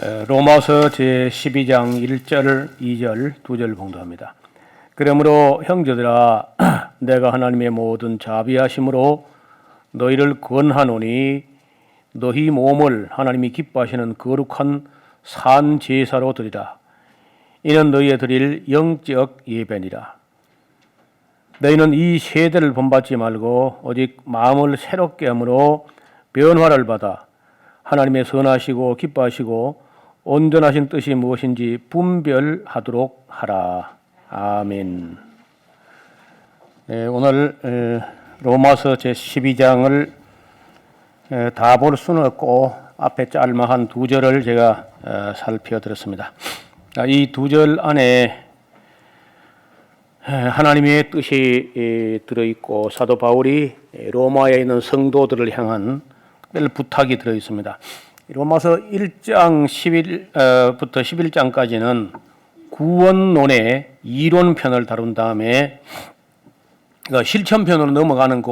로마서 제12장 1절, 2절, 2절 봉독합니다. 그러므로 형제들아 내가 하나님의 모든 자비하심으로 너희를 권하노니 너희 몸을 하나님이 기뻐하시는 거룩한 산 제사로 드리라. 이는 너희의 드릴 영적 예배니라. 너희는 이 세대를 본받지 말고 오직 마음을 새롭게 함으로 변화를 받아 하나님의 선하시고 기뻐하시고 온전하신 뜻이 무엇인지 분별하도록 하라. 아멘. 네, 오늘 로마서 제12장을 다 볼 수는 없고 앞에 짤막한 두 절을 제가 살펴드렸습니다. 이 두 절 안에 하나님의 뜻이 들어있고 사도 바울이 로마에 있는 성도들을 향한 부탁이 들어있습니다. 로마서 1장 10일부터 11장까지는 구원론의 이론편을 다룬 다음에 실천편으로 넘어가는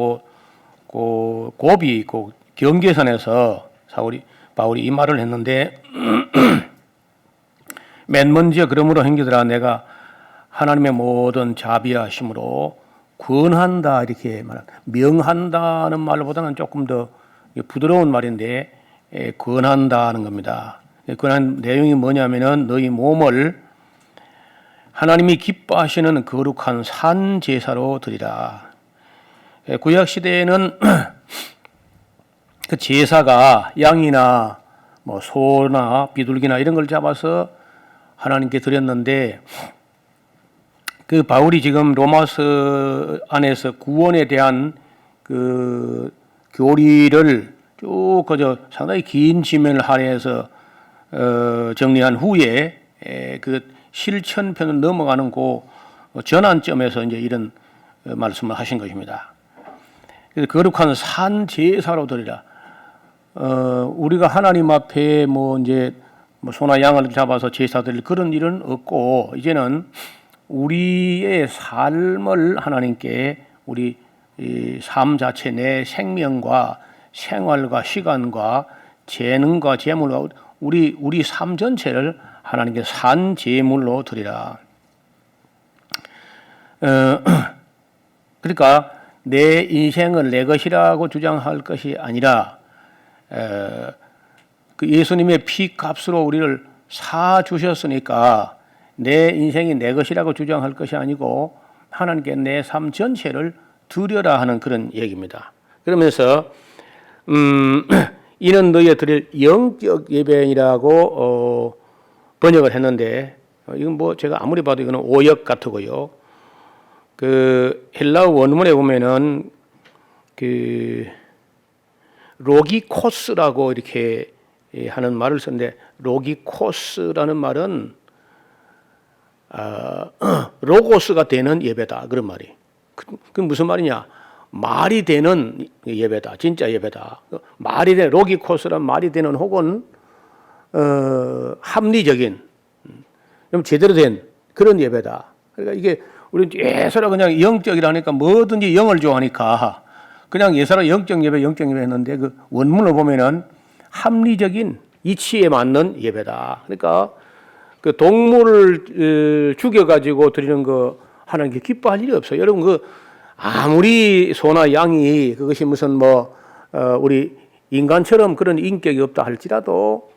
고비 있고 경계선에서 바울이 이 말을 했는데 맨 먼저 그러므로 형제들아 내가 하나님의 모든 자비하심으로 권한다 이렇게 명한다는 말보다는 조금 더 부드러운 말인데 권한다는 겁니다. 권한 내용이 뭐냐면은 너희 몸을 하나님이 기뻐하시는 거룩한 산 제사로 드리라. 구약 시대에는 그 제사가 양이나 뭐 소나 비둘기나 이런 걸 잡아서 하나님께 드렸는데 그 바울이 지금 로마서 안에서 구원에 대한 그 교리를 쭉 그저 상당히 긴 지면을 할애해서 정리한 후에 그 실천편을 넘어가는 그 전환점에서 이제 이런 말씀을 하신 것입니다. 그래서 거룩한 산 제사로 드리라. 우리가 하나님 앞에 뭐 소나 양을 잡아서 제사 드릴 그런 일은 없고 이제는 우리의 삶을 하나님께 우리 이 삶 자체 내 생명과 생활과 시간과 재능과 재물과 우리 삶 전체를 하나님께 산 제물로 드리라. 그러니까 내 인생을 내 것이라고 주장할 것이 아니라 그 예수님의 피값으로 우리를 사 주셨으니까 내 인생이 내 것이라고 주장할 것이 아니고 하나님께 내 삶 전체를 드려라 하는 그런 얘기입니다. 그러면서 이는 너희의 드릴 영적 예배이라고 번역을 했는데 이건 뭐 제가 아무리 봐도 이거는 오역 같고요. 그 헬라어 원문에 보면은 그 로기코스라고 이렇게 하는 말을 썼는데 로기코스라는 말은 로고스가 되는 예배다 그런 말이. 그 무슨 말이냐? 말이 되는 예배다, 진짜 예배다. 말이 되는 로기코스란 말이 되는 혹은 합리적인, 좀 제대로 된 그런 예배다. 그러니까 이게 우리 예서라 그냥 영적이라니까 뭐든지 영을 좋아하니까 그냥 예서라 영적 예배 했는데 그 원문을 보면은 합리적인 이치에 맞는 예배다. 그러니까 그 동물을 죽여가지고 드리는 거 하나님께 기뻐할 일이 없어요. 여러분 아무리 소나 양이 그것이 무슨 우리 인간처럼 그런 인격이 없다 할지라도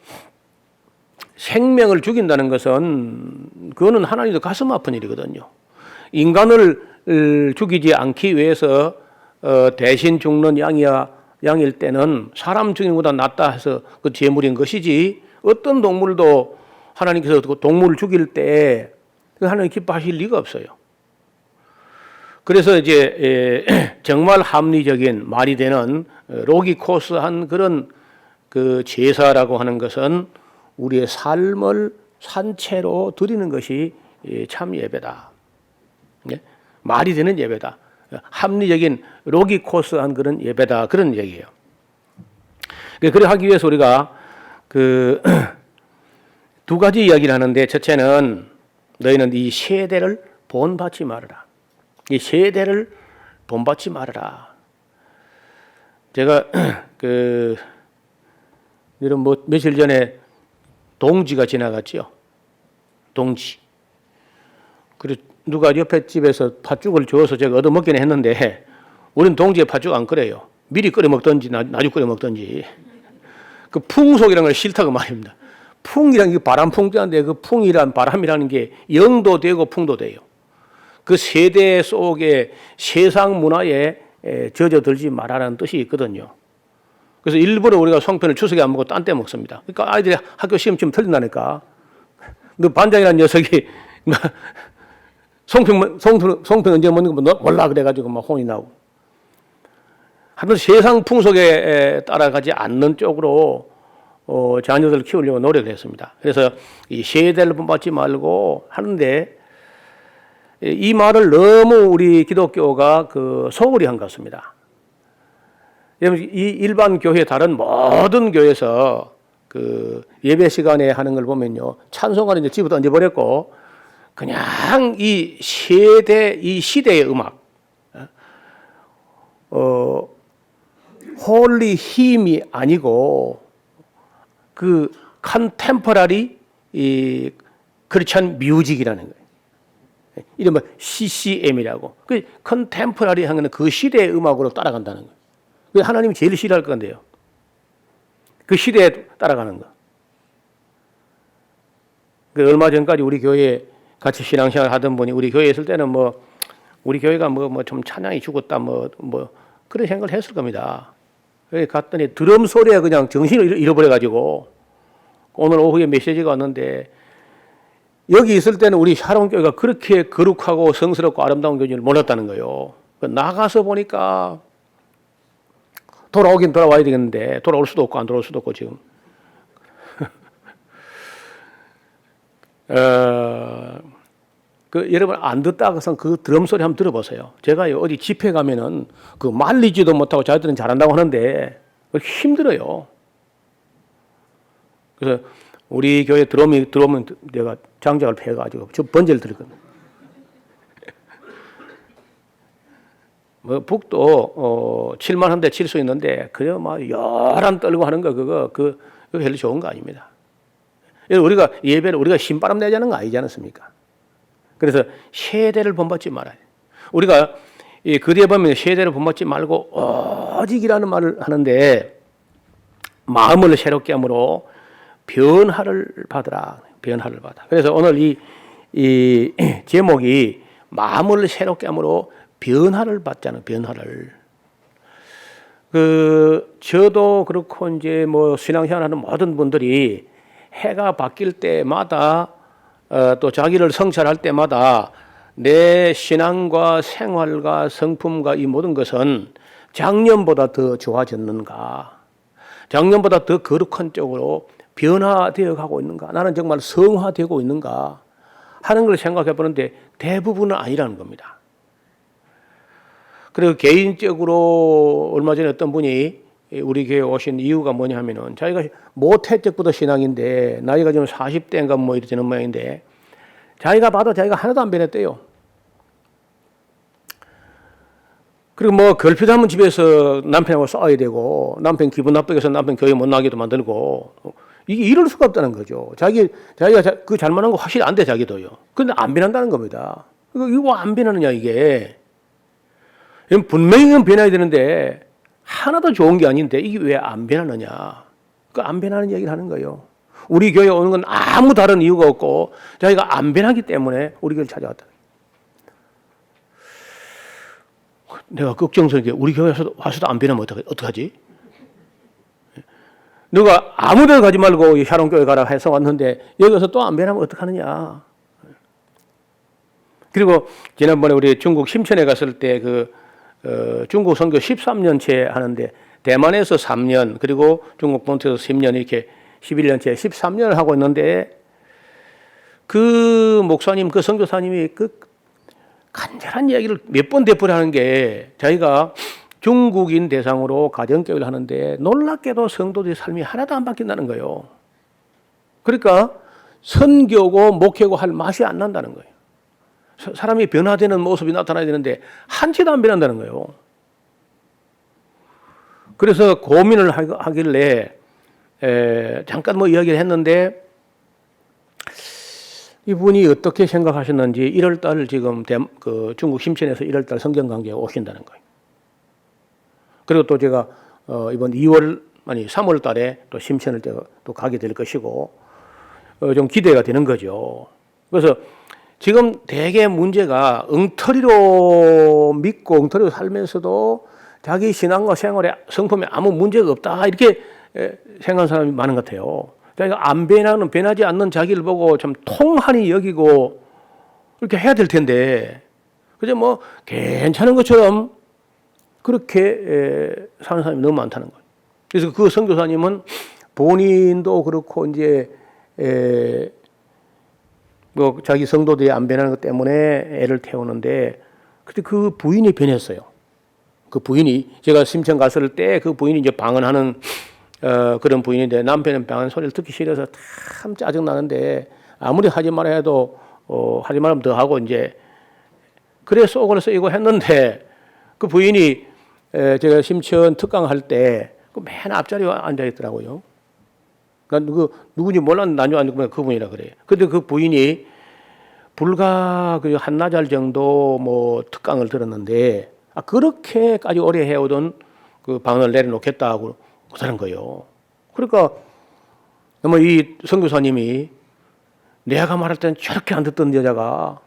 생명을 죽인다는 것은 그거는 하나님도 가슴 아픈 일이거든요. 인간을 죽이지 않기 위해서 대신 죽는 양일 때는 사람 죽이는 것보다 낫다 해서 그 제물인 것이지 어떤 동물도 하나님께서 동물을 죽일 때 하나님 기뻐하실 리가 없어요. 그래서 이제 정말 합리적인 말이 되는 로기코스한 그런 그 제사라고 하는 것은 우리의 삶을 산채로 드리는 것이 참 예배다. 말이 되는 예배다. 합리적인 로기코스한 그런 예배다. 그런 얘기예요. 그래 하기 위해서 우리가 그 두 가지 이야기를 하는데 첫째는 너희는 이 세대를 본받지 말아라. 이 세대를 본받지 말아라. 제가 여러분 며칠 전에 동지가 지나갔지요. 동지. 그리고 누가 옆에 집에서 팥죽을 주어서 제가 얻어먹긴 했는데 우리는 동지에 팥죽 안 끓여요. 미리 끓여 먹든지 나중 끓여 먹든지. 그 풍속이라는 걸 싫다고 말입니다. 풍이라는 게 바람풍자인데 그 풍이란 바람이라는 게 영도 되고 풍도 돼요. 그 세대 속에 세상 문화에 젖어들지 말라는 뜻이 있거든요. 그래서 일부러 우리가 송편을 추석에 안 먹고 딴 때 먹습니다. 그러니까 아이들이 학교 시험치면 틀린다니까. 너 반장이라는 녀석이 송편 언제 먹는 거 몰라 그래가지고 막 혼이 나고. 하여튼 세상 풍속에 따라가지 않는 쪽으로 자녀들을 키우려고 노력을 했습니다. 그래서 이 세대를 본받지 말고 하는데 이 말을 너무 우리 기독교가 소홀히 한 것 같습니다. 이 일반 교회 다른 모든 교회에서 예배 시간에 하는 걸 보면요. 찬송가는 이제 집어도 얹어버렸고 그냥 이 세대, 이 시대의 음악, 홀리 힘이 아니고 컨템퍼러리 크리스천 뮤직이라는 거예요. 이른바 CCM이라고. 그 컨템퍼러리 하는 그 시대의 음악으로 따라간다는 거예요. 그 하나님이 제일 싫어할 건데요. 그 시대에 따라가는 거. 얼마 전까지 우리 교회에 같이 신앙생활 하던 분이 우리 교회에 있을 때는 우리 교회가 좀 찬양이 죽었다 그런 생각을 했을 겁니다. 여기 갔더니 드럼 소리에 그냥 정신을 잃어버려가지고 오늘 오후에 메시지가 왔는데 여기 있을 때는 우리 샤론교회가 그렇게 거룩하고 성스럽고 아름다운 교회를 몰랐다는 거예요. 나가서 보니까 돌아오긴 돌아와야 되겠는데 돌아올 수도 없고 안 돌아올 수도 없고 지금 여러분 안 듣다 그래서 그 드럼 소리 한번 들어보세요. 제가 어디 집회 가면은 말리지도 못하고 자기들은 잘한다고 하는데 힘들어요. 그래서 우리 교회 들어오면 내가 장작을 패가지고 저 번제를 드리거든요. 북도 7만 한 대 칠 수 있는데 그래 열한 떨고 하는 거 그거 별로 좋은 거 아닙니다. 우리가 예배를 우리가 신바람 내자는 거 아니지 않습니까? 그래서 세대를 본받지 말아야 돼. 우리가 이 거리에 보면 세대를 본받지 말고 오직이라는 말을 하는데 마음을 새롭게 함으로 변화를 받으라. 변화를 받아. 그래서 오늘 이 제목이 마음을 새롭게 함으로 변화를 받자는 변화를. 저도 그렇고 이제 신앙생활하는 모든 분들이 해가 바뀔 때마다 또 자기를 성찰할 때마다 내 신앙과 생활과 성품과 이 모든 것은 작년보다 더 좋아졌는가? 작년보다 더 거룩한 쪽으로 변화되어 가고 있는가? 나는 정말 성화되고 있는가? 하는 걸 생각해 보는데 대부분은 아니라는 겁니다. 그리고 개인적으로 얼마 전에 어떤 분이 우리 교회에 오신 이유가 뭐냐 하면은 자기가 모태 때부터 신앙인데 나이가 지금 40대인가 이렇게 되는 모양인데 자기가 봐도 자기가 하나도 안 변했대요. 그리고 결핍하면 집에서 남편하고 싸워야 되고 남편 기분 나쁘게 해서 남편 교회 못 나가게도 만들고 이게 이럴 수가 없다는 거죠. 자기가 그 잘못한 거 확실히 안 돼 자기도요. 근데 안 변한다는 겁니다. 이거 안 변하느냐 이게. 분명히 변해야 되는데 하나도 좋은 게 아닌데 이게 왜 안 변하느냐. 안 변하는 얘기를 하는 거예요. 우리 교회에 오는 건 아무 다른 이유가 없고 자기가 안 변하기 때문에 우리 교회를 찾아왔다. 내가 걱정스러운 게 우리 교회에 와서도 안 변하면 어떡하지? 누가 아무 데 가지 말고 샤론교회 가라 해서 왔는데 여기서 또 안 변하면 어떡하느냐. 그리고 지난번에 우리 중국 심천에 갔을 때 중국 선교 13년째 하는데 대만에서 3년 그리고 중국 본토에서 10년 이렇게 11년째 13년을 하고 있는데 그 목사님 그 선교사님이 간절한 이야기를 몇 번 되풀이하는 게 자기가 중국인 대상으로 가정교회를 하는데 놀랍게도 성도들의 삶이 하나도 안 바뀐다는 거예요. 그러니까 선교고 목회고 할 맛이 안 난다는 거예요. 사람이 변화되는 모습이 나타나야 되는데 한치도 안 변한다는 거예요. 그래서 고민을 하길래 잠깐 이야기를 했는데 이분이 어떻게 생각하셨는지 1월 달 지금 중국 심천에서 1월 달 성경 강좌에 오신다는 거예요. 그리고 또 제가 이번 3월 달에 또 심천을 또 가게 될 것이고 좀 기대가 되는 거죠. 그래서 지금 대개 문제가 엉터리로 믿고 엉터리로 살면서도 자기 신앙과 생활에 성품에 아무 문제가 없다 이렇게 생각하는 사람이 많은 것 같아요. 그러니까 변하지 않는 자기를 보고 좀 통한히 여기고 이렇게 해야 될 텐데 그저 뭐 괜찮은 것처럼 그렇게 사는 사람이 너무 많다는 거예요. 그래서 그 선교사님은 본인도 그렇고 이제 뭐 자기 성도들이 안 변하는 것 때문에 애를 태우는데 그때 그 부인이 변했어요. 그 부인이 제가 심천 갔을 때 그 부인이 이제 방언하는 그런 부인인데 남편은 방언 소리를 듣기 싫어서 참 짜증 나는데 아무리 하지 말아 해도 하지 말으면 더 하고 이제 그래 속을 쓰이고 했는데 그 부인이 제가 심천 특강할 때 그 맨 앞자리에 앉아 있더라고요. 그러니까 누군지 몰랐는데 나중에 앉으면 그분이라 그래요. 근데 그 부인이 불과 그 한나절 정도 뭐 특강을 들었는데 그렇게까지 오래 해오던 그 방언을 내려놓겠다고 그러는 거예요. 그러니까 뭐 이 선교사님이 내가 말할 때는 저렇게 안 듣던 여자가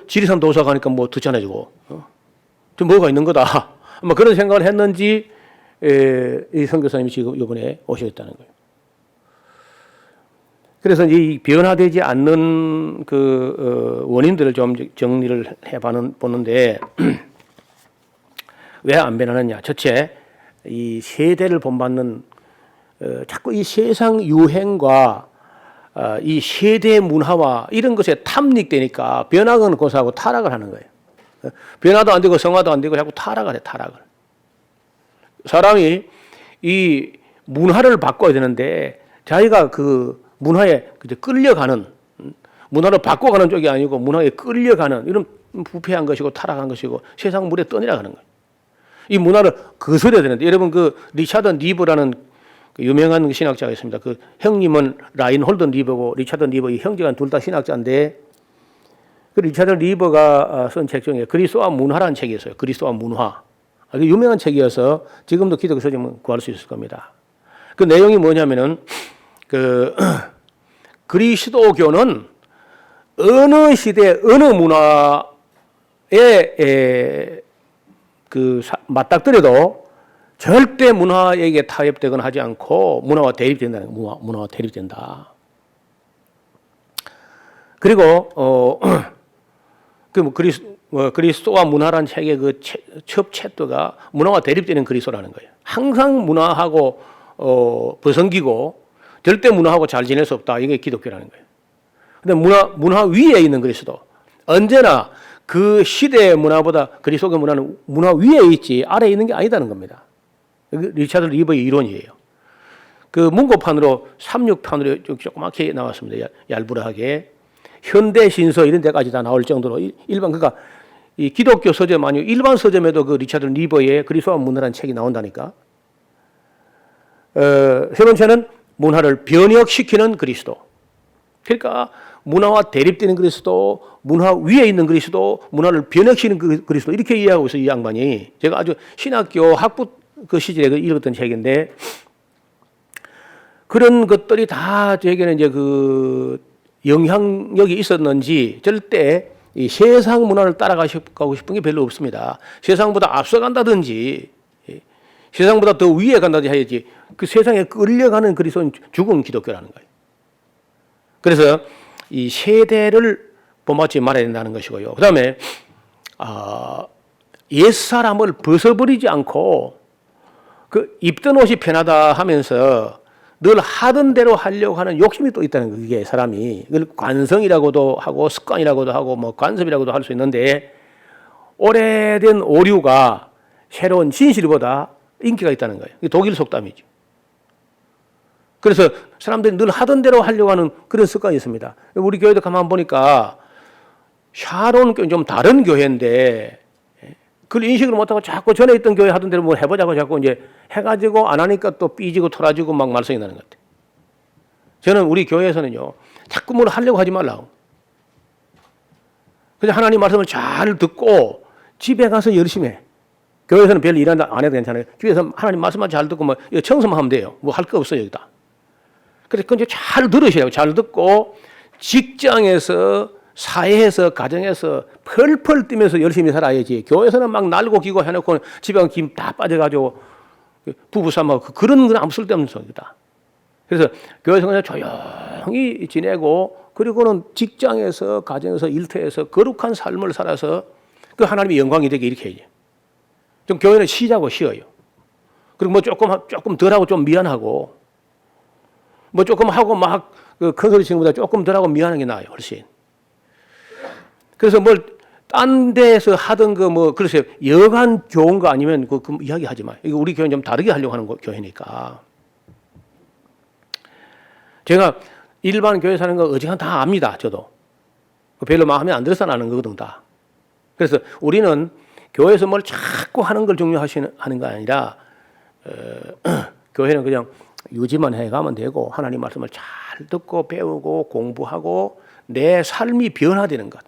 지리산 도사 가니까 뭐 듣잖아지고 좀 뭐가 있는 거다. 뭐 그런 생각을 했는지 이 선교사님이 지금 이번에 오셨다는 거예요. 그래서 이 변화되지 않는 그 원인들을 좀 정리를 보는데 왜 안 변하느냐? 첫째, 이 세대를 본받는 자꾸 이 세상 유행과 이 세대 문화와 이런 것에 탐닉되니까 변화는 고사하고 타락을 하는 거예요. 변화도 안 되고 성화도 안 되고 자꾸 타락을 해, 타락을. 사람이 이 문화를 바꿔야 되는데 자기가 그 문화에 끌려가는, 문화를 바꿔가는 쪽이 아니고 문화에 끌려가는 이런 부패한 것이고 타락한 것이고 세상 물에 떠내려가는 거예요. 이 문화를 거스려야 되는데 여러분 그 리차드 니버라는 그 유명한 신학자가 있습니다. 그 형님은 라인홀드 니버고 리차드 니버 이 형제가 둘 다 신학자인데 그 리차드 니버가 쓴 책 중에 그리스도와 문화라는 책이 있어요. 그리스도와 문화. 아주 유명한 책이어서 지금도 기독교 서점은 구할 수 있을 겁니다. 그 내용이 뭐냐면은 그 그리스도교는 어느 시대 어느 문화에 맞닥뜨려도 절대 문화에게 타협되거나 하지 않고 문화와 대립된다는 거예요. 문화와 대립된다. 그리고 그리스도와 문화라는 책의 그 첫 챕터가 문화와 대립되는 그리스도라는 거예요. 항상 문화하고 벗어기고 절대 문화하고 잘 지낼 수 없다. 이게 기독교라는 거예요. 근데 문화 위에 있는 그리스도. 언제나 그 시대의 문화보다 그리스도의 문화는 문화 위에 있지 아래에 있는 게 아니다는 겁니다. 리차드 리버의 이론이에요. 그 문고판으로 36편으로 조그맣게 나왔습니다. 얄부르하게. 현대 신서 이런 데까지 다 나올 정도로 일반 그러니까 이 기독교 서점 아니고 일반 서점에도 그 리차드 리버의 그리스도와 문화라는 책이 나온다니까. 세 번째는 문화를 변혁시키는 그리스도. 그러니까 문화와 대립되는 그리스도, 문화 위에 있는 그리스도, 문화를 변혁시키는 그리스도 이렇게 이해하고 있어요. 이 양반이. 제가 아주 신학교 학부 그 시절에 읽었던 책인데 그런 것들이 다 저에게는 이제 그 영향력이 있었는지 절대 이 세상 문화를 따라가고 싶은 게 별로 없습니다. 세상보다 앞서간다든지 세상보다 더 위에 간다든지 해야지 그 세상에 끌려가는 그리스도는 죽은 기독교라는 거예요. 그래서 이 세대를 본받지 말아야 된다는 것이고요. 그 다음에 옛사람을 벗어버리지 않고 그 입던 옷이 편하다 하면서 늘 하던 대로 하려고 하는 욕심이 또 있다는 거예요. 이게 사람이. 이걸 관성이라고도 하고 습관이라고도 하고 뭐 관습이라고도 할 수 있는데 오래된 오류가 새로운 진실보다 인기가 있다는 거예요. 이게 독일 속담이죠. 그래서 사람들이 늘 하던 대로 하려고 하는 그런 습관이 있습니다. 우리 교회도 가만 보니까 샤론은 좀 다른 교회인데 그걸 인식을 못하고 자꾸 전에 있던 교회 하던 대로 뭐 해보자고 자꾸 이제 해가지고 안 하니까 또 삐지고 토라지고 막 말썽이 나는 것 같아요. 저는 우리 교회에서는요, 자꾸 뭘 하려고 하지 말라고. 그냥 하나님 말씀을 잘 듣고 집에 가서 열심히 해. 교회에서는 별로 일 안 해도 괜찮아요. 집에서 하나님 말씀만 잘 듣고 뭐 청소만 하면 돼요. 뭐 할 거 없어요, 여기다. 그래서 그건 잘 들으셔야 돼요. 잘 듣고 직장에서, 사회에서, 가정에서 펄펄 뛰면서 열심히 살아야지. 교회에서는 막 날고 기고 해놓고 집에 가면 김 다 빠져가지고 부부싸움하고 그런 건 아무 쓸데없는 소리다. 그래서 교회에서 그냥 조용히 지내고 그리고는 직장에서, 가정에서, 일터에서 거룩한 삶을 살아서 그 하나님의 영광이 되게 이렇게 해야지. 좀 교회는 쉬자고 쉬어요. 그리고 뭐 조금 덜하고 좀 미안하고 뭐 조금 하고 막 큰 소리 치는 것보다 조금 덜하고 미안한 게 나아요, 훨씬. 그래서 뭘 딴 데서 하던 거 뭐 그러세요. 여간 좋은 거 아니면 그 이야기 하지 마요. 이거 우리 교회는 좀 다르게 하려고 하는 교회니까. 제가 일반 교회 사는 거 어지간 다 압니다, 저도. 별로 마음에 안 들어서 안 하는 거거든, 다. 그래서 우리는 교회에서 뭘 자꾸 하는 걸 중요하는 거 아니라 교회는 그냥 유지만 해가면 되고 하나님 말씀을 잘 듣고 배우고 공부하고 내 삶이 변화되는 것.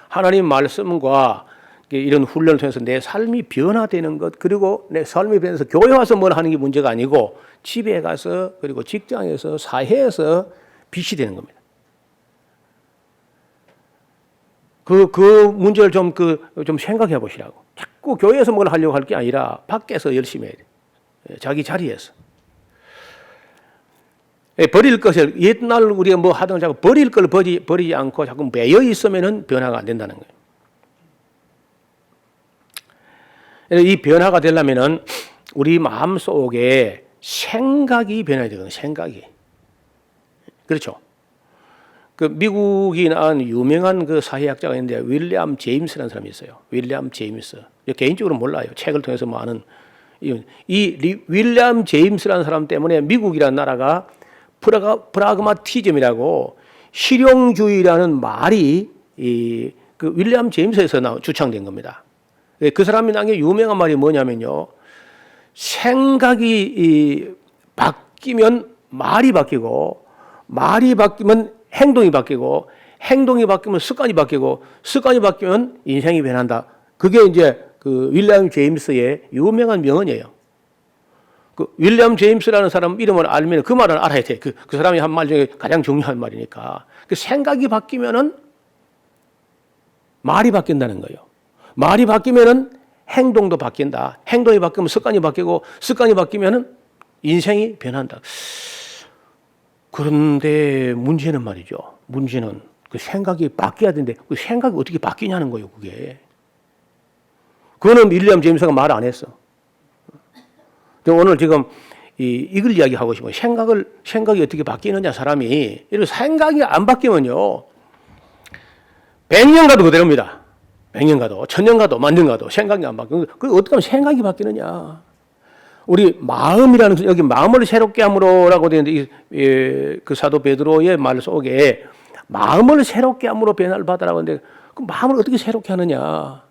하나님 말씀과 이런 훈련을 통해서 내 삶이 변화되는 것, 그리고 내 삶이 변해서 교회 와서 뭘 하는 게 문제가 아니고 집에 가서 그리고 직장에서 사회에서 빛이 되는 겁니다. 그 문제를 좀 생각해 보시라고. 자꾸 교회에서 뭘 하려고 할 게 아니라 밖에서 열심히 해야 돼. 자기 자리에서. 버릴 것을, 옛날 우리가 뭐 하던 자꾸 버릴 걸 버리지 않고 자꾸 매여 있으면은 변화가 안 된다는 거예요. 이 변화가 되려면은 우리 마음 속에 생각이 변해야 되거든요. 생각이. 그렇죠. 그 미국이 낳은 유명한 그 사회학자가 있는데 윌리엄 제임스라는 사람이 있어요. 윌리엄 제임스. 개인적으로 몰라요. 책을 통해서 뭐 아는. 이 윌리엄 제임스라는 사람 때문에 미국이라는 나라가 프라그마티즘이라고 실용주의라는 말이 그 윌리엄 제임스에서 주창된 겁니다. 그 사람이 난 게 유명한 말이 뭐냐면요. 생각이 바뀌면 말이 바뀌고 말이 바뀌면 행동이 바뀌고 행동이 바뀌면 습관이 바뀌고 습관이 바뀌면 인생이 변한다. 그게 이제 그 윌리엄 제임스의 유명한 명언이에요. 그 윌리엄 제임스라는 사람 이름을 알면 그 말을 알아야 돼. 그 사람이 한 말 중에 가장 중요한 말이니까. 그 생각이 바뀌면은 말이 바뀐다는 거예요. 말이 바뀌면은 행동도 바뀐다. 행동이 바뀌면 습관이 바뀌고 습관이 바뀌면은 인생이 변한다. 그런데 문제는 말이죠. 문제는 그 생각이 바뀌어야 되는데 그 생각이 어떻게 바뀌냐는 거예요, 그게. 그거는 윌리엄 제임스가 말 안 했어. 오늘 지금 이걸 이야기하고 싶어요. 생각이 어떻게 바뀌느냐, 사람이. 이런 생각이 안 바뀌면요. 100년 가도 그대로입니다. 100년 가도, 1000년 가도, 10,000년 가도 생각이 안 바뀌는 거예요. 그 어떻게 하면 생각이 바뀌느냐. 우리 마음이라는, 여기 마음을 새롭게 함으로라고 되는데, 그 사도 베드로의 말 속에 마음을 새롭게 함으로 변화를 받으라고 하는데, 그 마음을 어떻게 새롭게 하느냐.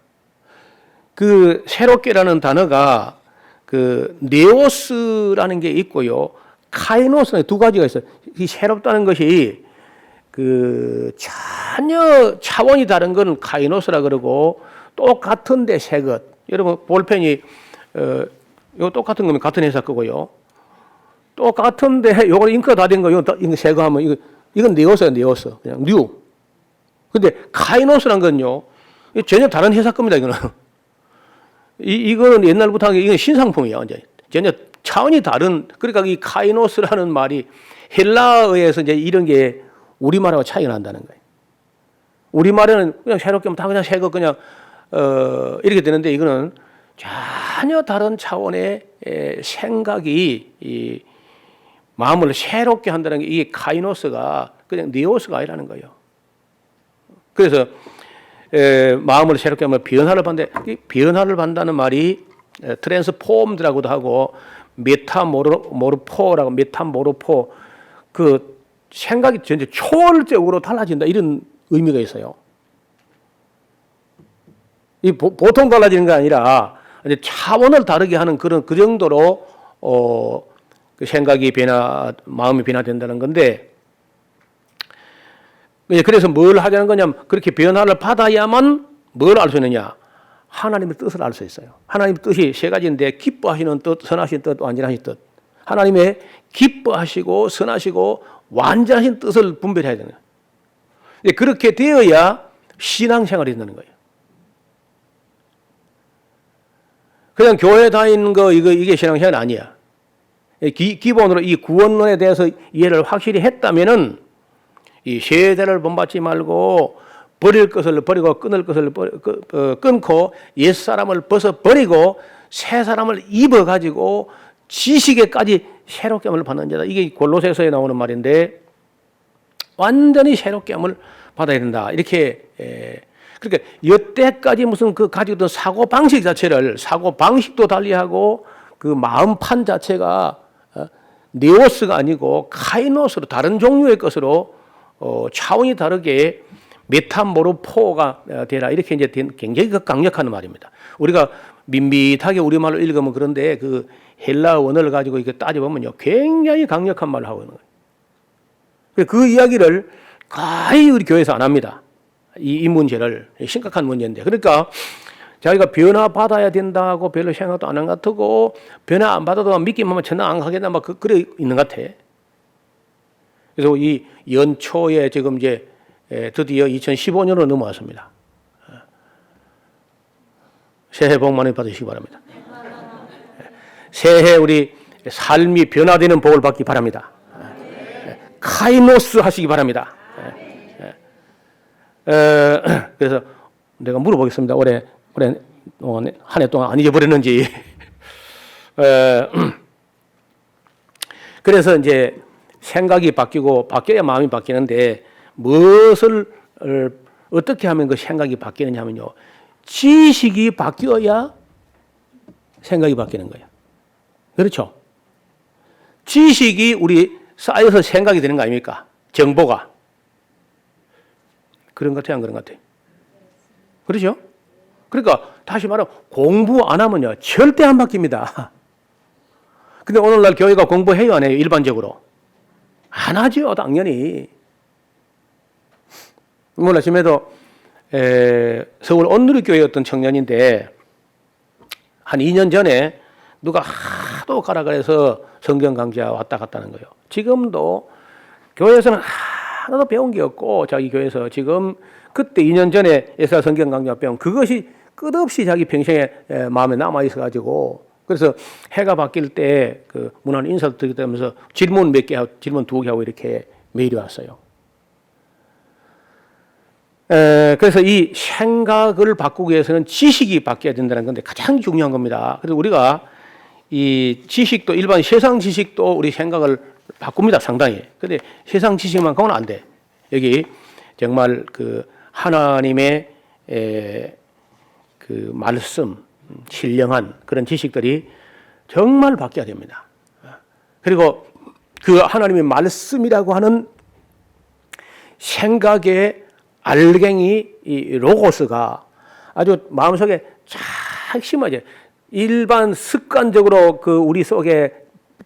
그 새롭게라는 단어가 그 네오스라는 게 있고요. 카이노스는 두 가지가 있어요. 이 새롭다는 것이 그 전혀 차원이 다른 건 카이노스라 그러고 똑같은데 새 것. 여러분 볼펜이 이거 똑같은 거면 같은 회사 거고요. 똑같은데 요거 잉크가 다 된 거 이거 새 거 하면 이건 네오스야, 네오스. 그냥 뉴. 근데 카이노스란 건요. 전혀 다른 회사 겁니다, 이거는. 이거는 옛날부터 한 게 이건 신상품이야, 완전. 전혀 차원이 다른. 그러니까 이 카이노스라는 말이 헬라어에서 이제 이런 게 우리말하고 차이가 난다는 거예요. 우리말에는 그냥 새롭게 하면 다 그냥 새 거 그냥 이렇게 되는데 이거는 전혀 다른 차원의 생각이 이 마음을 새롭게 한다는 게 이게 카이노스가 그냥 네오스가 아니라는 거예요. 그래서 마음을 새롭게 하면 변화를 받는데 변화를 받는다는 말이 트랜스포음드라고도 하고 메타모르포라고 메타모르포 그 생각이 전체 초월적으로 달라진다 이런 의미가 있어요. 이 보통 달라지는 게 아니라 차원을 다르게 하는 그런 그 정도로 그 생각이 마음이 변화된다는 건데 그래서 뭘 하자는 거냐면 그렇게 변화를 받아야만 뭘 알 수 있느냐? 하나님의 뜻을 알 수 있어요. 하나님의 뜻이 세 가지인데 기뻐하시는 뜻, 선하신 뜻, 완전하신 뜻. 하나님의 기뻐하시고 선하시고 완전하신 뜻을 분별해야 되는 거예요. 그렇게 되어야 신앙생활이 되는 거예요. 그냥 교회 다니는 거 이게 신앙생활 아니야. 기본으로 이 구원론에 대해서 이해를 확실히 했다면은 이 세대를 본받지 말고 버릴 것을 버리고 끊을 것을 끊고 옛사람을 벗어버리고 새사람을 입어가지고 지식에까지 새롭게 함을 받는 자다. 이게 골로새서에 나오는 말인데 완전히 새롭게 함을 받아야 된다. 이렇게 그러니까 여태까지 무슨 그 가지고 있던 사고 방식 자체를 사고 방식도 달리하고 그 마음판 자체가 네오스가 아니고 카이노스로 다른 종류의 것으로 차원이 다르게 메타모르포가 되라 이렇게 이제 굉장히 강력한 말입니다. 우리가 밋밋하게 우리말로 읽으면 그런데 그 헬라 원어를 가지고 이렇게 따져보면요 굉장히 강력한 말을 하고 있는 거예요. 그 이야기를 거의 우리 교회에서 안 합니다. 이 문제를 심각한 문제인데 그러니까 자기가 변화 받아야 된다고 별로 생각도 안 한 것 같고 변화 안 받아도 믿기만 천당 안 가겠나 막 그래 있는 것 같아. 그래서 이 연초에 지금 이제 드디어 2015년으로 넘어왔습니다. 새해 복 많이 받으시기 바랍니다. 새해 우리 삶이 변화되는 복을 받기 바랍니다. 카이노스 하시기 바랍니다. 그래서 내가 물어보겠습니다. 올해 한 해 동안 안 잊어버렸는지. 그래서 이제 생각이 바뀌고 바뀌어야 마음이 바뀌는데 무엇을 어떻게 하면 그 생각이 바뀌느냐 하면요. 지식이 바뀌어야 생각이 바뀌는 거예요. 그렇죠? 지식이 우리 쌓여서 생각이 되는 거 아닙니까? 정보가. 그런 것 같아요? 안 그런 것 같아요? 그렇죠? 그러니까 다시 말하면 공부 안 하면요. 절대 안 바뀝니다. 근데 오늘날 교회가 공부해요? 안 해요? 일반적으로? 안 하죠. 당연히. 오늘 아침에도 서울 온누리교회 어떤 청년인데 한 2년 전에 누가 하도 가라 그래서 성경 강좌 왔다 갔다 하는 거예요. 지금도 교회에서는 하나도 배운 게 없고 자기 교회에서 지금 그때 2년 전에 에스라 성경 강좌 배운 그것이 끝없이 자기 평생에 마음에 남아 있어 가지고 그래서 해가 바뀔 때 그 문안 인사도 드리면서 질문 몇 개 하고 질문 2개 하고 이렇게 메일이 왔어요. 그래서 이 생각을 바꾸기 위해서는 지식이 바뀌어야 된다는 건데 가장 중요한 겁니다. 그래서 우리가 이 지식도 일반 세상 지식도 우리 생각을 바꿉니다. 상당히. 근데 세상 지식만큼은 안 돼. 여기 정말 그 하나님의 그 말씀, 신령한 그런 지식들이 정말 바뀌어야 됩니다. 그리고 그 하나님의 말씀이라고 하는 생각의 알갱이 이 로고스가 아주 마음속에 잘 심어져. 일반 습관적으로 그 우리 속에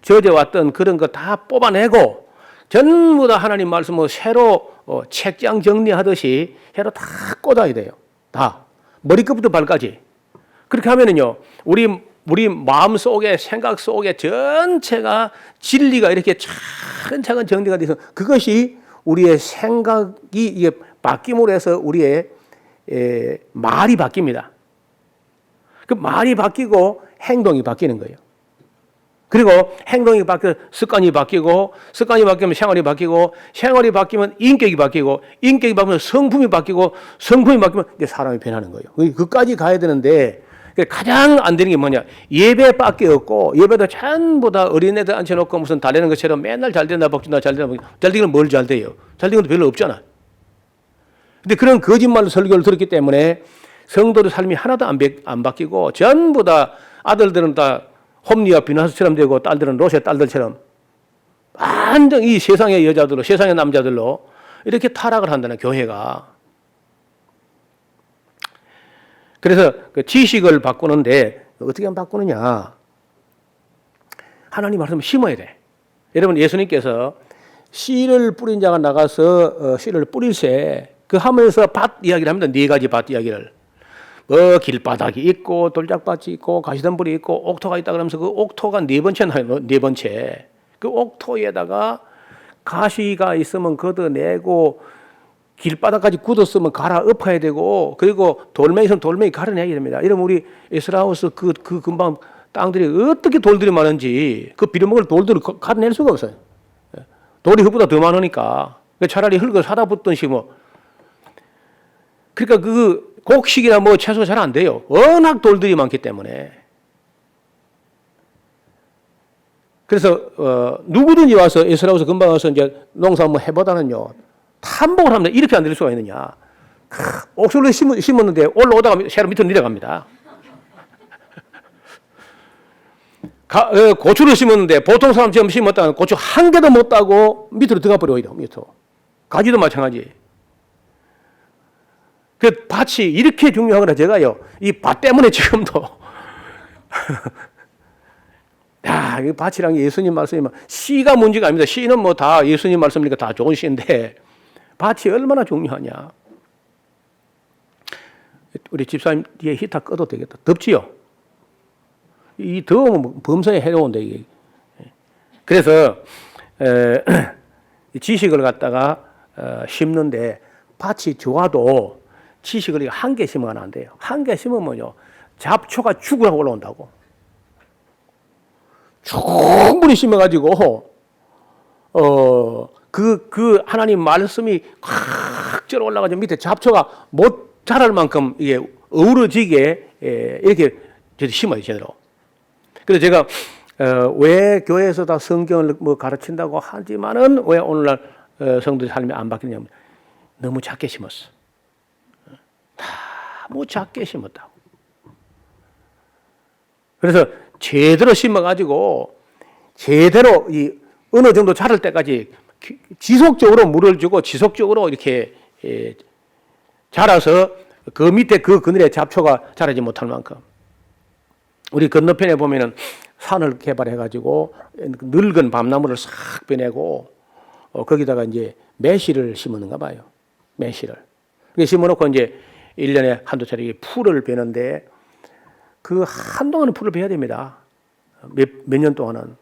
젖어왔던 그런 거 다 뽑아내고 전부 다 하나님 말씀을 새로 책장 정리하듯이 새로 다 꽂아야 돼요. 다. 머리끝부터 발까지. 그렇게 하면은요, 우리 마음 속에, 생각 속에 전체가 진리가 이렇게 차근차근 정리가 돼서 그것이 우리의 생각이 이게 바뀜으로 해서 우리의 말이 바뀝니다. 그 말이 바뀌고 행동이 바뀌는 거예요. 그리고 행동이 바뀌어 습관이 바뀌고 습관이 바뀌면 생활이 바뀌고 생활이 바뀌면 인격이 바뀌고 인격이 바뀌면 성품이 바뀌고 성품이 바뀌면 이제 사람이 변하는 거예요. 그까지 가야 되는데 가장 안 되는 게 뭐냐? 예배밖에 없고 예배도 전부 다 어린애들 앉혀놓고 무슨 달래는 것처럼 맨날 잘 된다 복준다 잘 된다 잘 되기는 뭘 잘 돼요? 잘 되는 것도 별로 없잖아. 근데 그런 거짓말로 설교를 들었기 때문에 성도들 삶이 하나도 안 바뀌고 전부 다 아들들은 다 홈리와 비나스처럼 되고 딸들은 롯의 딸들처럼 완전 이 세상의 여자들로 세상의 남자들로 이렇게 타락을 한다는 교회가. 그래서 그 지식을 바꾸는데 어떻게 하면 바꾸느냐. 하나님 말씀을 심어야 돼. 여러분 예수님께서 씨를 뿌린 자가 나가서 씨를 뿌릴새 그 하면서 밭 이야기를 합니다. 네 가지 밭 이야기를. 뭐 길바닥이 있고 돌짝밭이 있고 가시덤불이 있고 옥토가 있다 그러면서 그 옥토가 네 번째 나요. 네 번째. 그 옥토에다가 가시가 있으면 걷어내고 길바닥까지 굳었으면 갈아 엎어야 되고 그리고 돌멩이 있으면 돌멩이 갈아내야 됩니다. 이러면 우리 에스라우스 그 금방 땅들이 어떻게 돌들이 많은지 그 빌어먹을 돌들을 갈아낼 수가 없어요. 돌이 흙보다 더 많으니까 차라리 흙을 사다 붓던 식으로. 그러니까 그 곡식이나 뭐 채소가 잘 안 돼요. 워낙 돌들이 많기 때문에. 그래서 누구든지 와서 에스라우스 금방 와서 이제 농사 한번 해보다는요 탐복을 합니다. 이렇게 안 될 수가 있느냐. 옥수수를 심었는데 올라오다가 새로 밑으로 내려갑니다. 고추를 심었는데 보통 사람처럼 심었다가 고추 한 개도 못 따고 밑으로 들어가 버려요. 밑으로. 가지도 마찬가지. 그 밭이 이렇게 중요하거나 제가요 이 밭 때문에 지금도 야, 이 밭이랑 예수님 말씀이면 씨가 문제가 아닙니다. 씨는 뭐 다 예수님 말씀이니까 다 좋은 씨인데 밭이 얼마나 중요하냐. 우리 집사님 뒤에 히터 꺼도 되겠다. 덥지요? 이 더우면 범사에 해로운데 이게. 그래서 지식을 갖다가 심는데 밭이 좋아도 지식을 한 개 심으면 안 돼요. 한 개 심으면요 잡초가 죽으라고 올라온다고. 충분히 심어가지고 그 하나님 말씀이 확 쩔어 올라가지고 밑에 잡초가 못 자랄 만큼 이게 어우러지게 이렇게 심어요 제대로. 그래서 제가 왜 교회에서 다 성경을 뭐 가르친다고 하지만은 왜 오늘날 성도의 삶이 안 바뀌냐면 너무 작게 심었어. 너무 작게 심었다고. 그래서 제대로 심어가지고 제대로 이 어느 정도 자랄 때까지 지속적으로 물을 주고 지속적으로 이렇게 자라서 그 밑에 그 그늘에 잡초가 자라지 못할 만큼. 우리 건너편에 보면은 산을 개발해가지고 늙은 밤나무를 싹 빼내고 거기다가 이제 매실을 심었는가 봐요. 매실을. 심어놓고 이제 1년에 한두 차례 풀을 베는데 그 한동안은 풀을 베야 됩니다. 몇 년 동안은.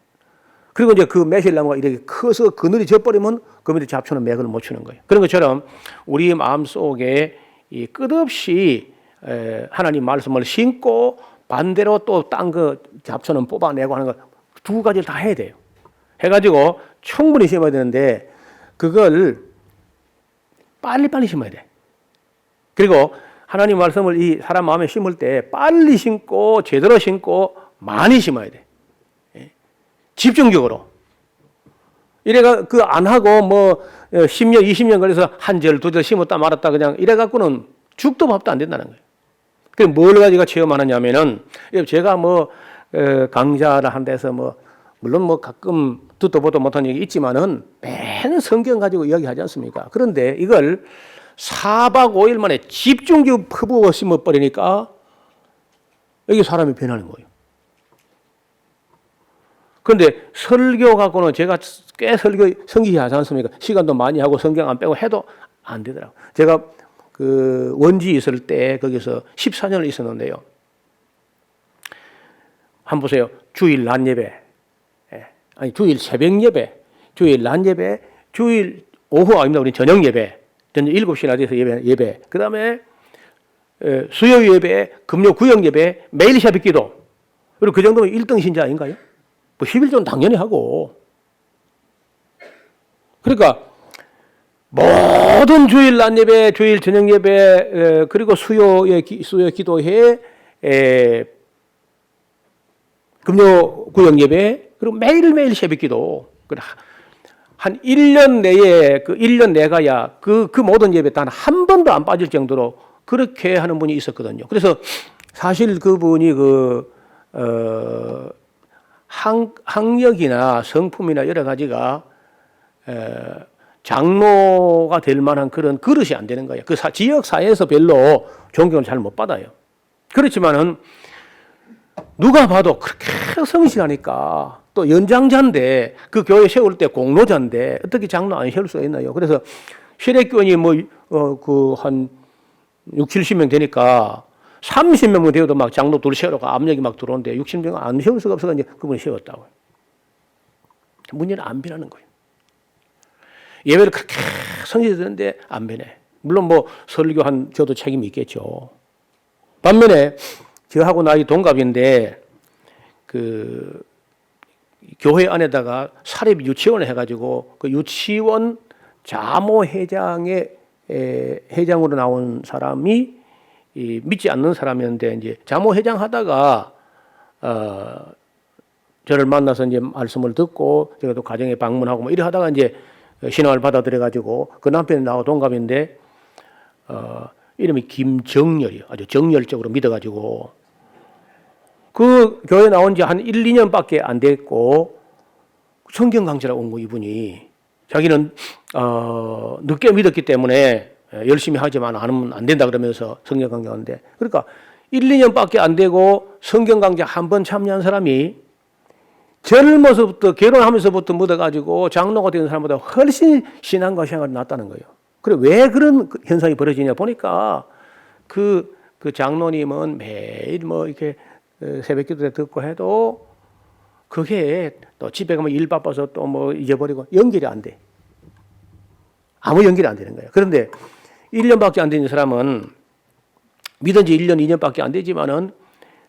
그리고 이제 그 매실나무가 이렇게 커서 그늘이 져버리면 그 밑에 잡초는 맥을 못 추는 거예요. 그런 것처럼 우리 마음속에 이 끝없이 하나님 말씀을 심고 반대로 또 딴 그 잡초는 뽑아내고 하는 거 두 가지를 다 해야 돼요. 해가지고 충분히 심어야 되는데 그걸 빨리빨리 심어야 돼. 그리고 하나님 말씀을 이 사람 마음에 심을 때 빨리 심고 제대로 심고 많이 심어야 돼. 집중적으로. 이래가 그 안 하고 뭐 10년, 20년 걸려서 한 절, 두 절 심었다 말았다 그냥 이래갖고는 죽도 밥도 안 된다는 거예요. 그럼 뭘 가지고 체험하느냐면은 제가 뭐 강좌를 한 데서 뭐 물론 뭐 가끔 듣도 보도 못한 얘기 있지만은 매는 성경 가지고 이야기하지 않습니까? 그런데 이걸 4박 5일 만에 집중적으로 퍼부어 심어버리니까 여기 사람이 변하는 거예요. 그런데 설교 갖고는 제가 꽤 성기하지 않습니까? 시간도 많이 하고 성경 안 빼고 해도 안 되더라고요. 제가 그 원지 있을 때 거기서 14년을 있었는데요. 한번 보세요. 주일 낮 예배, 아니 주일 새벽 예배, 주일 낮 예배, 주일 오후 아닙니다. 우리 저녁 예배, 저녁 7시나 돼서 예배. 그 다음에 수요 예배, 금요 구역 예배, 매일 새벽 기도. 그리고 그 정도면 1등 신자 아닌가요? 뭐 11조는 당연히 하고. 그러니까 모든 주일 낮 예배, 주일 저녁 예배, 그리고 수요 기도회, 금요 구역 예배, 그리고 매일매일 새벽 기도. 한 1년 내에, 그 1년 내가야 그 모든 예배 단 한 번도 안 빠질 정도로 그렇게 하는 분이 있었거든요. 그래서 사실 그분이 학력이나 성품이나 여러 가지가 장로가 될 만한 그런 그릇이 안 되는 거예요. 그 지역 사회에서 별로 존경을 잘 못 받아요. 그렇지만은 누가 봐도 그렇게 성실하니까 또 연장자인데 그 교회 세울 때 공로자인데 어떻게 장로 안 세울 수가 있나요? 그래서 세례교인이 한 6, 70명 되니까 30명만 되어도 막 장로 둘 세우라고 압력이 막 들어오는데 60명 안 세울 수가 없어서 이제 그분이 세웠다고요. 문제는 안 변하는 거예요. 예배를 그렇게 성실히 드는데 안 변해. 물론 설교한 저도 책임이 있겠죠. 반면에 저하고 나이 동갑인데 교회 안에다가 사립 유치원을 해가지고 그 유치원 자모회장의 회장으로 나온 사람이 믿지 않는 사람이었는데 이제 자모회장 하다가 저를 만나서 이제 말씀을 듣고 제가 또 가정에 방문하고 이래 하다가 이제 신앙을 받아들여 가지고 그 남편이 나하고 동갑인데 이름이 김정열이요. 아주 정열적으로 믿어가지고 그 교회 나온 지 한 1, 2년밖에 안 됐고 성경 강좌를 온 거 이분이 자기는 늦게 믿었기 때문에 열심히 하지만 안 하면 안 된다 그러면서 성경 강좌하는데 그러니까 1, 2년밖에 안 되고 성경 강좌 한 번 참여한 사람이 젊어서부터 결혼하면서부터 묻어가지고 장로가 된 사람보다 훨씬 신앙과 생활이 낫다는 거예요. 그래 왜 그런 현상이 벌어지냐 보니까 그 장로님은 매일 이렇게 새벽기도 때 듣고 해도 그게 또 집에 가면 일 바빠서 또 잊어버리고 연결이 안 돼. 아무 연결이 안 되는 거예요. 그런데 1년밖에 안 되는 사람은 믿은 지 1년, 2년밖에 안 되지만은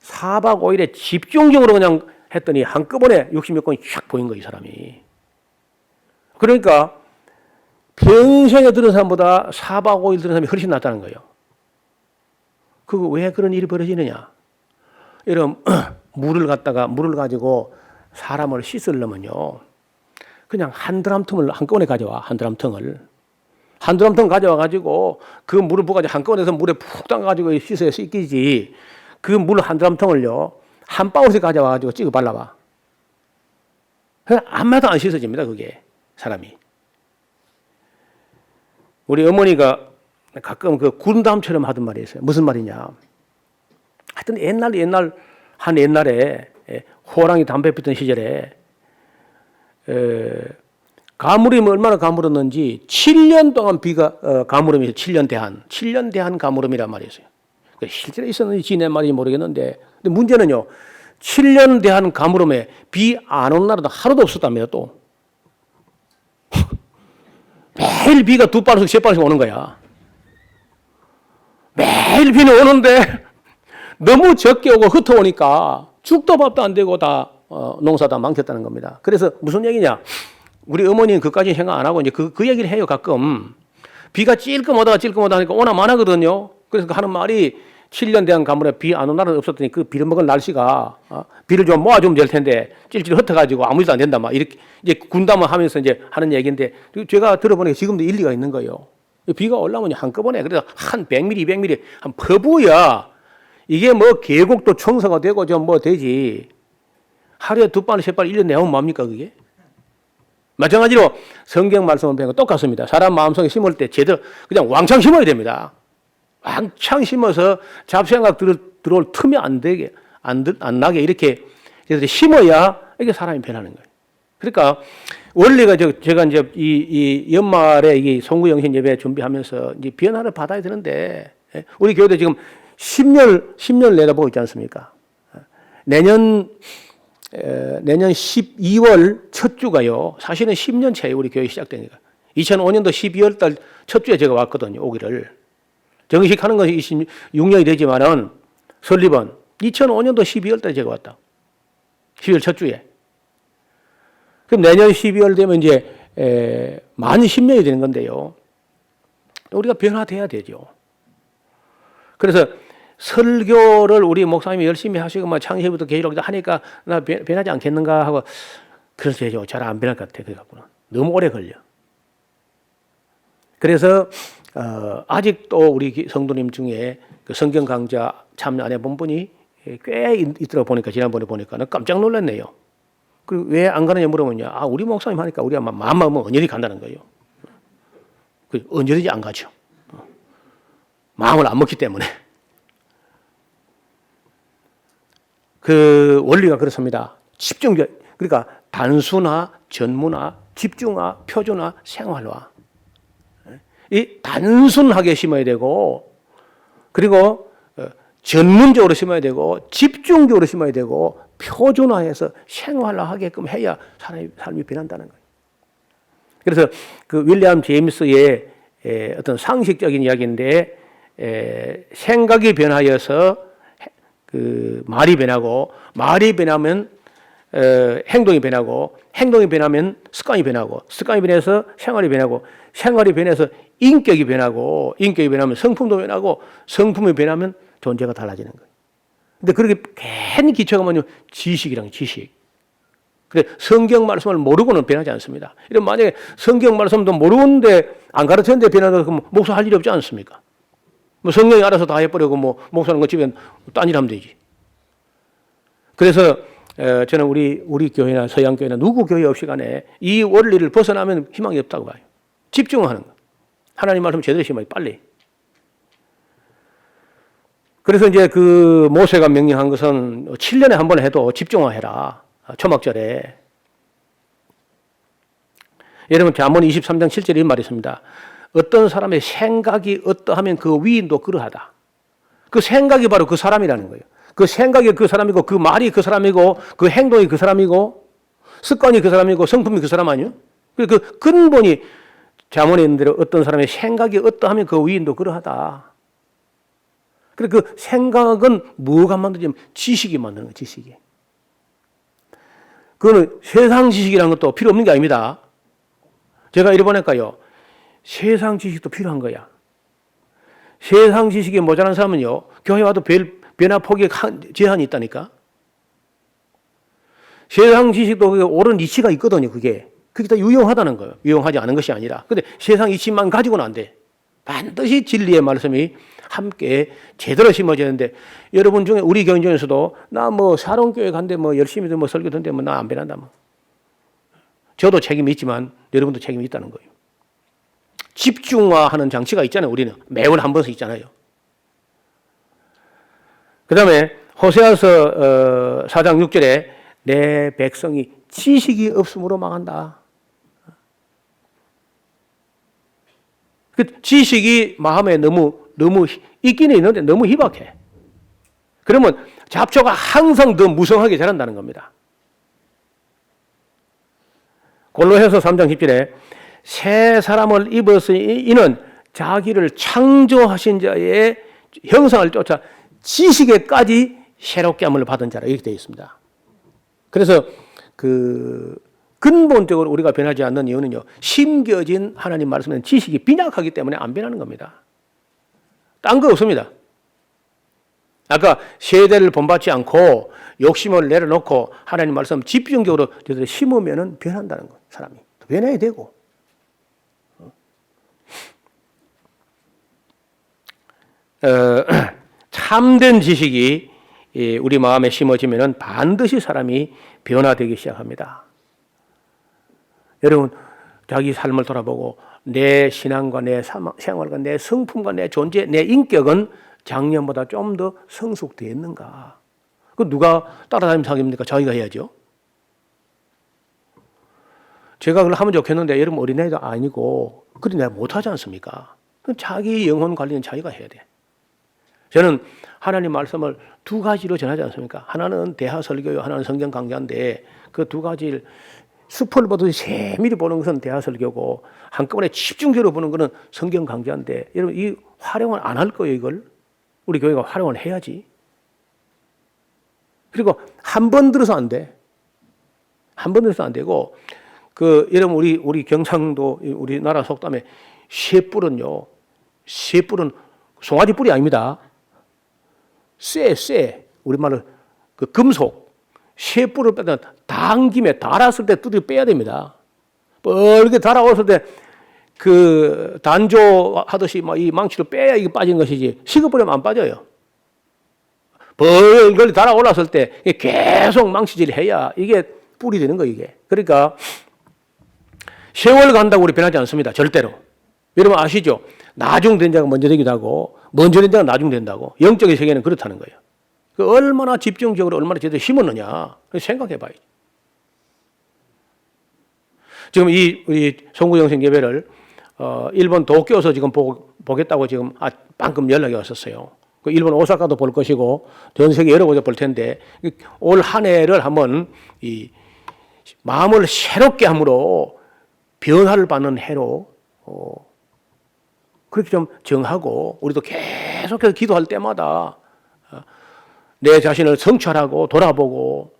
4박 5일에 집중적으로 그냥 했더니 한꺼번에 60몇 건이 쫙 보인 거예요, 이 사람이. 그러니까 평생에 들은 사람보다 4박 5일 들은 사람이 훨씬 낫다는 거예요. 그거 왜 그런 일이 벌어지느냐? 이런 물을 가지고 사람을 씻으려면요. 그냥 한 드람통을 한꺼번에 가져와, 한 드람통을. 한 드람통 가져와 가지고 그 물을 부어가지고 한꺼번에 해서 물에 푹 담가가지고 씻어야 씻기지. 그 물 한 드람통을요. 한 방울씩 가져와 가지고 찍어 발라봐. 아무도 안 씻어집니다, 그게. 사람이. 우리 어머니가 가끔 그 군담처럼 하던 말이 있어요. 무슨 말이냐. 하여튼 옛날에 호랑이 담배 피던 시절에 가물음이 얼마나 가물었는지 7년 동안 비가 가물음이 7년 대한 가물음이란 말이 있어요. 실제로 있었는지 지낸 말인지 모르겠는데 근데 문제는요. 7년 대한 가물음에 비 안 온 날은 하루도 없었답니다. 또 매일 비가 2발씩 3발씩 오는 거야. 매일 비는 오는데 너무 적게 오고 흩어오니까 죽도 밥도 안 되고 다 농사 다 망쳤다는 겁니다. 그래서 무슨 얘기냐? 우리 어머니는 그까지 생각 안 하고 이제 그 얘기를 해요. 가끔 비가 찔끔 오다가 하니까 오나 마나거든요. 그래서 하는 말이 7년 대한 가물에 비 안 온 날은 없었더니 그 비를 먹을 날씨가 비를 좀 모아주면 될 텐데 찔찔 흩어가지고 아무 일도 안 된다 막 이렇게 이제 군담을 하면서 이제 하는 얘기인데 제가 들어보니까 지금도 일리가 있는 거예요. 비가 올라오면 한꺼번에 그래서 한 100mm, 200mm 한 퍼부어야 이게 계곡도 청소가 되고 좀 되지. 하루에 2발, 3발 1년 내오면 뭡니까 그게? 마찬가지로 성경 말씀을 배우는 거 똑같습니다. 사람 마음속에 심을 때 제대로 그냥 왕창 심어야 됩니다. 왕창 심어서 잡생각 들어올 틈이 안 나게 이렇게 심어야 이게 사람이 변하는 거예요. 그러니까 원리가 제가 이제 이 연말에 이 송구영신 예배 준비하면서 이제 변화를 받아야 되는데 우리 교회도 지금 10년 내다보고 있지 않습니까? 내년 12월 첫 주가요. 사실은 10년 차에 우리 교회 시작되니까 2005년도 12월 달 첫 주에 제가 왔거든요. 오기를. 정식 하는 것이 26년이 되지만은 설립은 2005년도 12월 달에 제가 왔다. 12월 첫 주에. 그럼 내년 12월 되면 이제 만 10년이 되는 건데요. 우리가 변화돼야 되죠. 그래서 설교를 우리 목사님이 열심히 하시고 창세부터 계시록 하니까 나 변하지 않겠는가 하고 그래서 잘 안 변할 것 같아. 그래갖고는 너무 오래 걸려. 그래서 아직도 우리 성도님 중에 그 성경 강좌 참여 안 해본 분이 꽤 있더라고 보니까 지난번에 보니까 깜짝 놀랐네요. 그리고 왜 안 가느냐 물어보냐. 우리 목사님 하니까 우리가 마음만 언저리 간다는 거예요. 언저리지 안 가죠. 마음을 안 먹기 때문에. 그 원리가 그렇습니다. 집중력, 그러니까 단순화, 전문화, 집중화, 표준화, 생활화. 이 단순하게 심어야 되고, 그리고 전문적으로 심어야 되고, 집중적으로 심어야 되고, 표준화해서 생활화하게끔 해야 삶이 변한다는 거예요. 그래서 그 윌리엄 제임스의 어떤 상식적인 이야기인데, 생각이 변하여서 그 말이 변하고, 말이 변하면 행동이 변하고, 행동이 변하면 습관이 변하고, 습관이 변해서 생활이 변하고, 생활이 변해서 인격이 변하고, 인격이 변하면 성품도 변하고, 성품이 변하면 존재가 달라지는 거예요. 근데 그렇게 괜히 기초가 뭐냐? 지식이랑 지식. 그래, 성경 말씀을 모르고는 변하지 않습니다. 이런 만약에 성경 말씀도 모르는데 안 가르쳤는데 변하다 그러면 목사 할 일이 없지 않습니까? 뭐 성령이 알아서 다 해버리고 뭐 목사는 그 집에 딴 일 하면 되지. 그래서 저는 우리 교회나 서양 교회나 누구 교회 없이 간에 이 원리를 벗어나면 희망이 없다고 봐요. 집중하는 거. 하나님 말씀 제대로 심어야 빨리. 그래서 이제 그 모세가 명령한 것은 7년에 한 번 해도 집중화해라. 초막절에. 여러분 잠언 23장 7절에 이 말이 있습니다. 어떤 사람의 생각이 어떠하면 그 위인도 그러하다. 그 생각이 바로 그 사람이라는 거예요. 그 생각이 그 사람이고, 그 말이 그 사람이고, 그 행동이 그 사람이고, 습관이 그 사람이고, 성품이 그 사람 아니에요? 그 근본이 잠언에 있는 대로 어떤 사람의 생각이 어떠하면 그 위인도 그러하다. 그리고 그 생각은 뭐가 만들냐면 지식이 만드는 거예요, 지식이. 그거는 세상 지식이라는 것도 필요 없는 게 아닙니다. 제가 이러보니까요, 세상 지식도 필요한 거야. 세상 지식이 모자란 사람은요, 교회 와도 변화 폭에 제한이 있다니까. 세상 지식도 옳은 이치가 있거든요, 그게 다 유용하다는 거예요. 유용하지 않은 것이 아니라. 근데 세상 이치만 가지고는 안 돼. 반드시 진리의 말씀이 함께 제대로 심어지는데, 여러분 중에 우리 교인 중에서도 나 뭐 사롱교회 간데 뭐 열심히 뭐 설교 듣는데 뭐 나 안 변한다 뭐. 저도 책임이 있지만 여러분도 책임이 있다는 거예요. 집중화하는 장치가 있잖아요. 우리는 매월 한 번씩 있잖아요. 그 다음에 호세아서 4장 6절에 내 백성이 지식이 없음으로 망한다. 그 지식이 마음에 너무 있기는 있는데 너무 희박해. 그러면 잡초가 항상 더 무성하게 자란다는 겁니다. 골로새서 3장 10절에 새 사람을 입었으니 이는 자기를 창조하신 자의 형상을 쫓아 지식에까지 새롭게 함을 받은 자라 이렇게 되어 있습니다. 그래서 그 근본적으로 우리가 변하지 않는 이유는요, 심겨진 하나님 말씀은 지식이 빈약하기 때문에 안 변하는 겁니다. 딴 거 없습니다. 아까 세대를 본받지 않고 욕심을 내려놓고 하나님 말씀 집중적으로 심으면 변한다는 거. 사람이 변해야 되고. 참된 지식이 우리 마음에 심어지면 반드시 사람이 변화되기 시작합니다. 여러분, 자기 삶을 돌아보고 내 신앙과 내 생활과 내 성품과 내 존재, 내 인격은 작년보다 좀 더 성숙되었는가? 그 누가 따라다니면 사깁니까? 자기가 해야죠. 제가 그걸 하면 좋겠는데 여러분 어린애도 아니고 그래 내가 못하지 않습니까? 자기 영혼 관리는 자기가 해야 돼. 저는 하나님 말씀을 두 가지로 전하지 않습니까? 하나는 대화 설교요, 하나는 성경 강좌인데 그 두 가지를 수포를 보듯이 세밀히 보는 것은 대화 설교고 한꺼번에 집중적으로 보는 것은 성경 강좌인데 여러분 이 활용을 안 할 거예요, 이걸. 우리 교회가 활용을 해야지. 그리고 한 번 들어서 안 돼. 한 번 들어서 안 되고 그 여러분 우리 경상도 우리나라 속담에 쇠뿔은요. 쇠뿔은 송아지 뿔이 아닙니다. 쇠 우리말로 그 금속 쇠뿔을 빼다 당김에 달았을 때 뚜드려 빼야 됩니다. 뻘게 달아왔을 때 그 단조 하듯이 막 이 망치로 빼야 이게 빠진 것이지 식어버리면 안 빠져요. 벌걸 달아올랐을 때 계속 망치질 해야 이게 뿔이 되는 거예요, 이게. 그러니까 세월 간다고 우리 변하지 않습니다. 절대로. 여러분 아시죠? 나중된 자가 먼저 되기도 하고 먼저 된 자가 나중된다고. 영적인 세계는 그렇다는 거예요. 그 얼마나 집중적으로 얼마나 제대로 심었느냐 생각해 봐야지. 지금 우리 송구 영생 예배를 일본 도쿄에서 지금 보겠다고 지금 방금 연락이 왔었어요. 그 일본 오사카도 볼 것이고 전 세계 여러 곳에 볼 텐데 올 한 해를 한번 이 마음을 새롭게 함으로 변화를 받는 해로 그렇게 좀 정하고 우리도 계속해서 기도할 때마다 내 자신을 성찰하고 돌아보고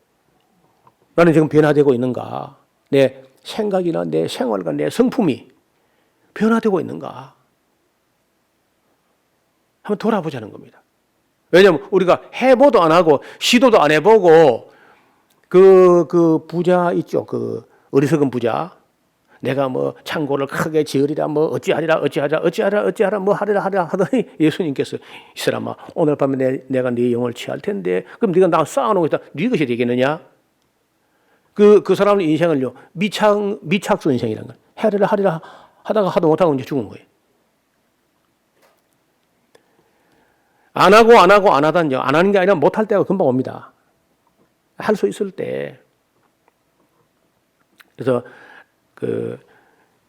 나는 지금 변화되고 있는가? 내 생각이나 내 생활과 내 성품이 변화되고 있는가? 한번 돌아보자는 겁니다. 왜냐하면 우리가 해보도 안 하고 시도도 안 해보고 그 부자 있죠. 그 어리석은 부자. 내가 뭐 창고를 크게 지으리라 뭐 어찌하리라 뭐 하리라 하더니 예수님께서 이 사람아 오늘 밤에 내가 네 영을 취할 텐데 그럼 네가 나 쌓아놓고 있다 네 것이 되겠느냐? 그 사람의 인생을요 미착수 인생이라는 거예요. 하리라 하다가 하도 못하고 이제 죽은 거예요. 안 하다는 안 하는 게 아니라 못할 때가 금방 옵니다. 할 수 있을 때. 그래서 그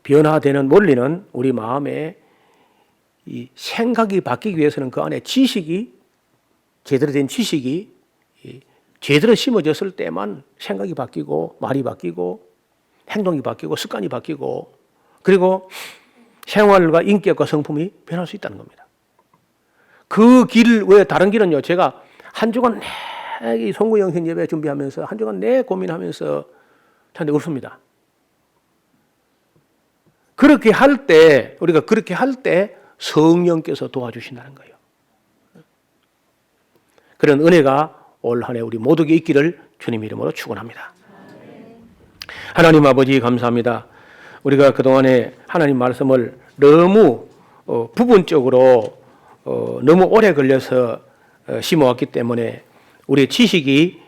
변화되는 원리는 우리 마음에 이 생각이 바뀌기 위해서는 그 안에 지식이 제대로 된 지식이 제대로 심어졌을 때만 생각이 바뀌고 말이 바뀌고 행동이 바뀌고 습관이 바뀌고 그리고 생활과 인격과 성품이 변할 수 있다는 겁니다. 그 길 외에 다른 길은요. 제가 한 주간 내 송구 영생 예배 준비하면서 한 주간 내 고민하면서 저한테 없습니다. 그렇게 할 때 우리가 그렇게 할 때 성령께서 도와주신다는 거예요. 그런 은혜가 올 한 해 우리 모두에게 있기를 주님 이름으로 축원합니다. 하나님 아버지 감사합니다. 우리가 그동안에 하나님 말씀을 너무 부분적으로 너무 오래 걸려서 심어왔기 때문에 우리의 지식이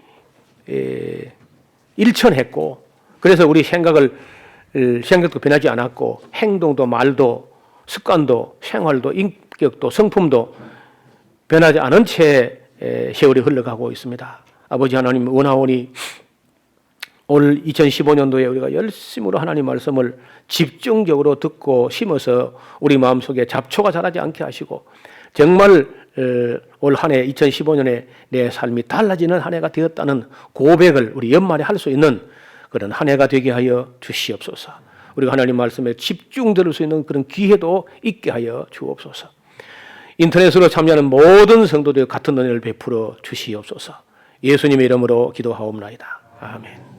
일천했고 그래서 우리 생각도 변하지 않았고 행동도 말도 습관도 생활도 인격도 성품도 변하지 않은 채 세월이 흘러가고 있습니다. 아버지 하나님 원하오니 올 2015년도에 우리가 열심으로 하나님 말씀을 집중적으로 듣고 심어서 우리 마음속에 잡초가 자라지 않게 하시고 정말 올 한 해 2015년에 내 삶이 달라지는 한 해가 되었다는 고백을 우리 연말에 할 수 있는 그런 한 해가 되게 하여 주시옵소서. 우리가 하나님 말씀에 집중 들을 수 있는 그런 기회도 있게 하여 주옵소서. 인터넷으로 참여하는 모든 성도들 같은 은혜를 베풀어 주시옵소서. 예수님의 이름으로 기도하옵나이다. 아멘.